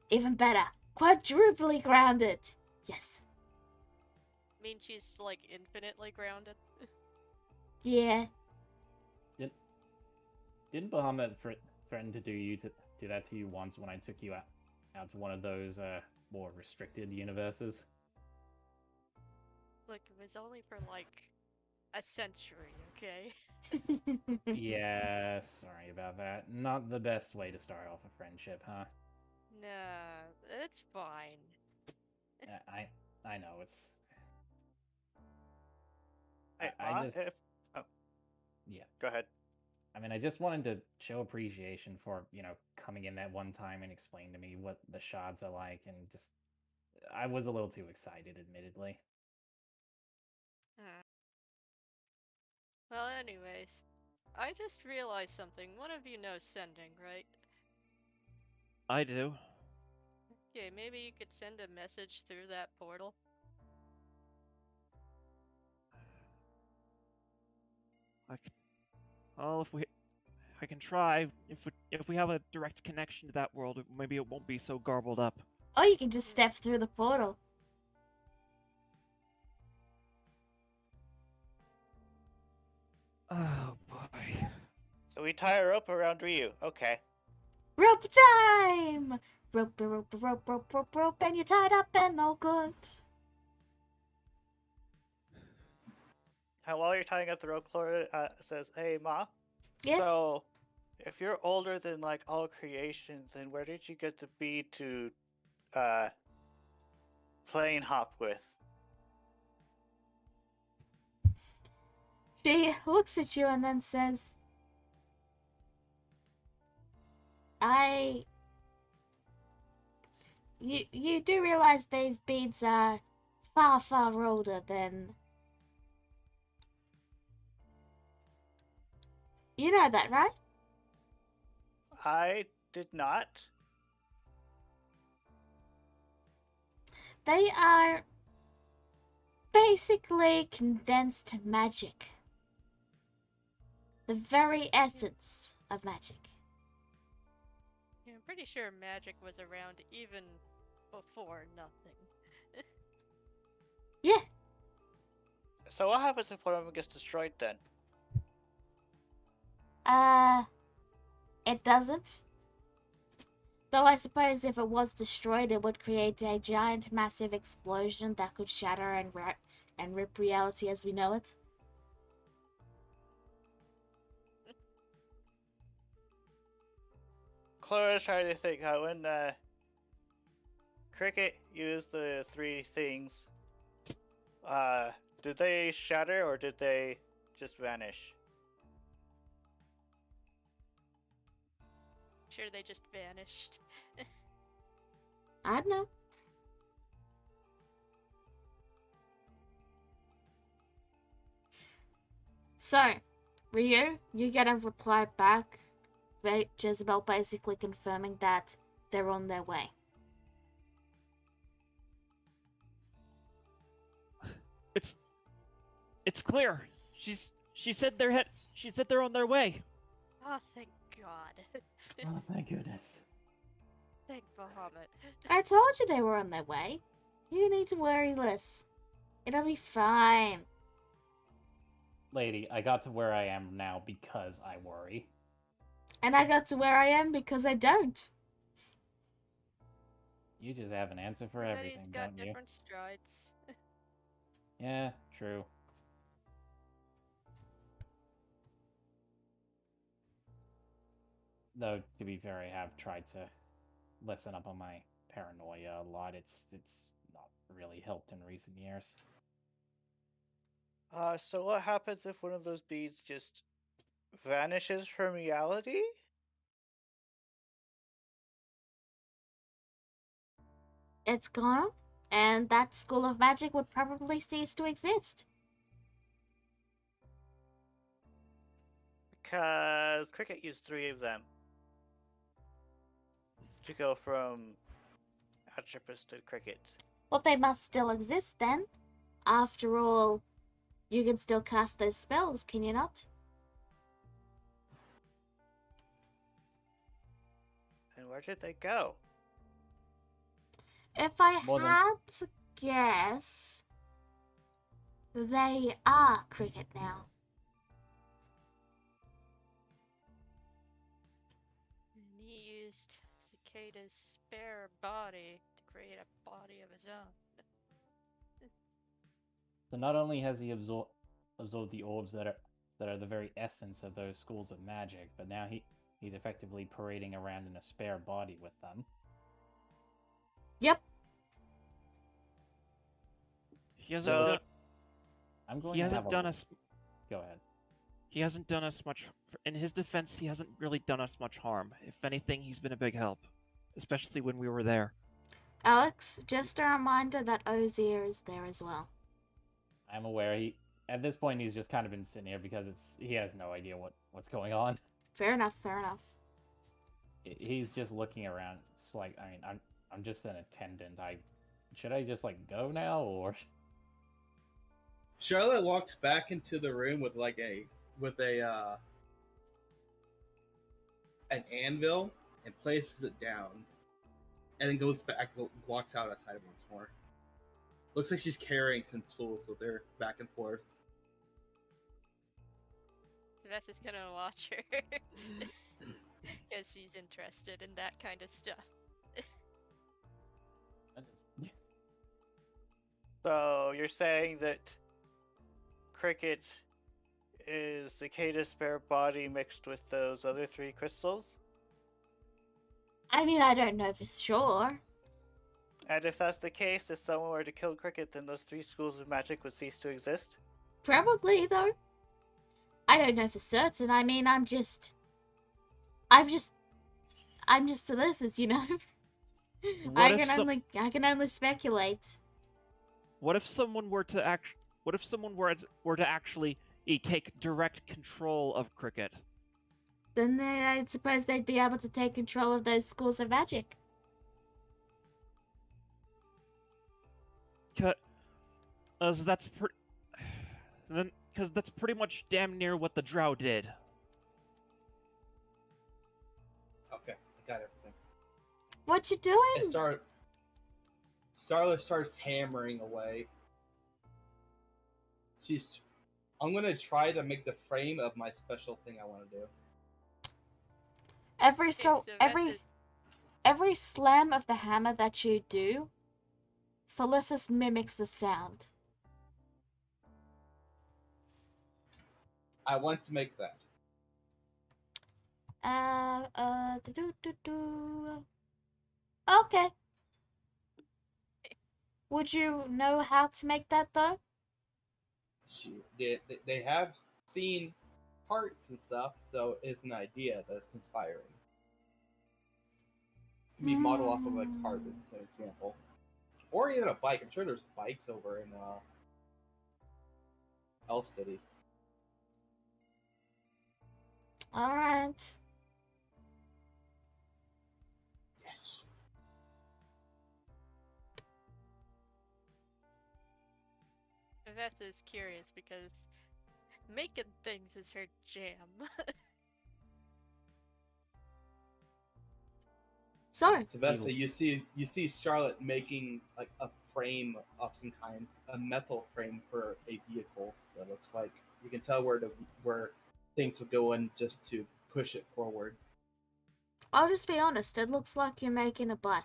even better. Quadruply grounded. Yes.
I mean, she's like infinitely grounded.
Yeah.
Didn't Bahamut threaten to do that to you once when I took you out to one of those more restricted universes?
Look, it was only for like a century, okay?
Yeah, sorry about that. Not the best way to start off a friendship, huh?
No, it's fine.
I know it's.
Hey,
I
Ma,
just
Oh,
yeah.
go ahead.
I mean, I just wanted to show appreciation for coming in that one time and explain to me what the shards are like, and just I was a little too excited, admittedly.
Hmm. Well, anyways, I just realized something. One of you knows sending, right?
I do.
Okay, maybe you could send a message through that portal.
Well, I can try. If we have a direct connection to that world, maybe it won't be so garbled up.
Or you can just step through the portal.
Oh boy.
So we tie her up around Ryu. Okay.
Rope time! Rope, and you're tied up and all good.
While you're tying up the rope, Clara says, "Hey, Ma.
Yes?
So, if you're older than like all creations, then where did you get the bee to plane hop with?"
She looks at you and then says, You do realize these beads are far, far older than... You know that, right?
I did not.
They are basically condensed magic. The very essence of magic.
Yeah, I'm pretty sure magic was around even before nothing.
Yeah,
So what happens if one of them gets destroyed then?
it doesn't. Though I suppose if it was destroyed, it would create a giant, massive explosion that could shatter and rip reality as we know it.
Clara's trying to think how when Cricket used the three things, did they shatter or did they just vanish?
Sure, they just vanished.
I don't know. So, Ryu, you get a reply back. Jezebel basically confirming that they're on their way.
It's clear. She said they're on their way.
Oh, thank God.
Oh, thank goodness.
Thank Bahamut.
I told you they were on their way. You need to worry less. It'll be fine.
Lady, I got to where I am now because I worry.
And I got to where I am because I don't.
You just have an answer for
Everybody's
everything,
got
don't you?
different strides.
Yeah, true. Though, to be fair, I have tried to lessen up on my paranoia a lot. It's not really helped in recent years.
So what happens if one of those beads just vanishes from reality?
It's gone, and that school of magic would probably cease to exist.
Because Cricket used three of them to go from Atropus to Cricket.
Well, they must still exist then. After all, you can still cast those spells, can you not?
And where did they go?
If I
More than-
had to guess, they are Cricket now.
And he used Cicada's spare body to create a body of his own.
So not only has he absorbed the orbs that are the very essence of those schools of magic, but now he's effectively parading around in a spare body with them.
Yep.
He hasn't
So-
done.
I'm going
He
to
hasn't
have
done
a...
us.
Go ahead.
He hasn't done us much. In his defense, he hasn't really done us much harm. If anything, he's been a big help, especially when we were there.
Alex, just a reminder that Ozier is there as well.
I'm aware at this point he's just kind of been sitting here because he has no idea what's going on.
Fair enough, fair enough.
He's just looking around. It's like, I mean, I'm just an attendant. Should I just like go now or?
Charlotte walks back into the room with an anvil and places it down, and then goes back, walks outside once more. Looks like she's carrying some tools with her back and forth.
Sylvester's gonna watch her. Because she's interested in that kind of stuff.
So you're saying that Cricket is Cicada's spare body mixed with those other three crystals?
I mean, I don't know for sure.
And if that's the case, if someone were to kill Cricket, then those three schools of magic would cease to exist?
Probably, though. I don't know for certain. I mean, I'm just I'm just solicitous, you know.
What if
I can only speculate.
What if someone were to were to actually take direct control of cricket?
Then I suppose they'd be able to take control of those schools of magic.
Because that's pretty much damn near what the Drow did.
Okay, I got everything.
What you
And
doing?
Starla starts hammering away. I'm gonna try to make the frame of my special thing I want to do.
Every slam of the hammer that you do, Solicus mimics the sound.
I want to make that.
Okay. Would you know how to make that though?
They have seen parts and stuff, so it's an idea that's conspiring. It can be modeled off of a cart, as an example, or even a bike. I'm sure there's bikes over in Elf City.
All right.
Yes.
Vesta is curious because making things is her jam.
So,
Sylvester, you see Charlotte making like a frame of some kind, a metal frame for a vehicle that looks like you can tell where things would go in just to push it forward.
I'll just be honest, it looks like you're making a bike.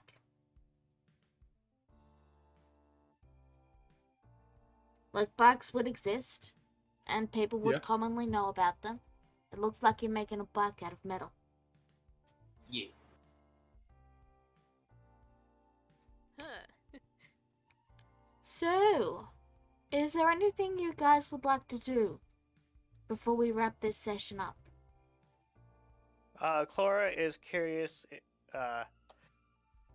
Like bikes would exist, and people would commonly know about them. It looks like you're making a bike out of metal.
Yeah.
Huh.
So, is there anything you guys would like to do before we wrap this session up?
Clara is curious.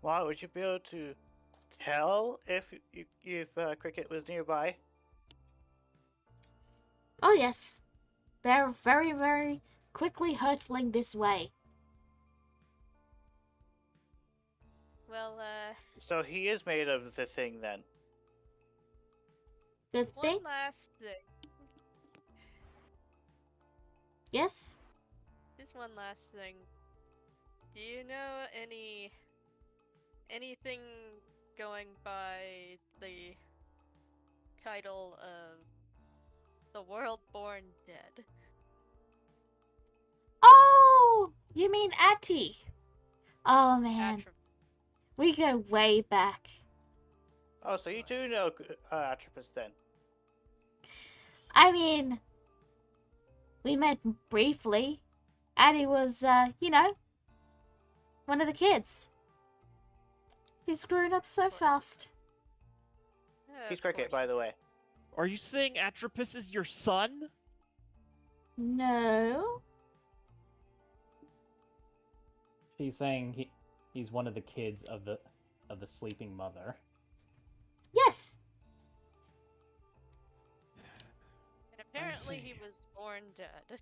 Well, would you be able to tell if Cricket was nearby?
Oh yes, they're very, very quickly hurtling this way.
Well,
So he is made of the thing then.
The thing?
one last thing.
Yes?
Just one last thing. Do you know anything going by the title of The World Born Dead?
Oh, you mean Atty? Oh man, we go way back.
Oh, so you do know Atropus then?
I mean, we met briefly. Atty was, one of the kids. He's grown up so fast.
He's Cricket, by the way.
Are you saying Atropus is your son?
No.
She's saying he's one of the kids of the sleeping mother.
Yes.
And apparently he was born dead.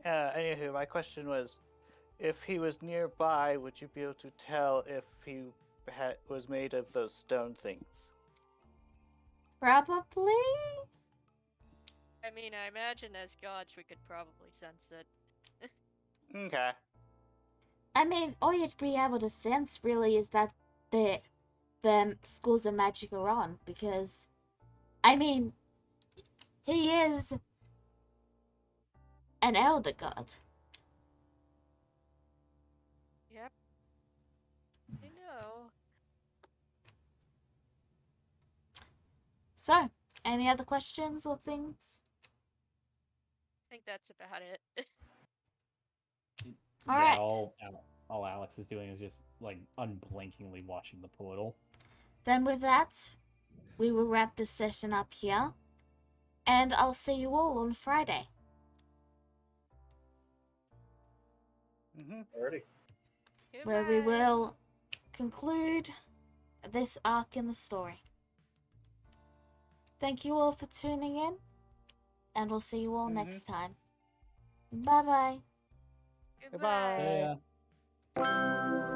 Anywho, my question was, if he was nearby, would you be able to tell if he was made of those stone things?
Probably.
I mean, I imagine as gods we could probably sense it.
Okay.
I mean, all you'd be able to sense really is that the schools of magic are on, because, I mean, he is an elder god.
Yep. I know.
So, any other questions or things?
I think that's about it.
All right.
All Alex is doing is just like unblinkingly watching the portal.
Then with that, we will wrap this session up here, and I'll see you all on Friday.
Already.
where we
Goodbye.
will conclude this arc in the story. Thank you all for tuning in, and we'll see you all next time. Bye bye.
Goodbye.
Goodbye.
Yeah.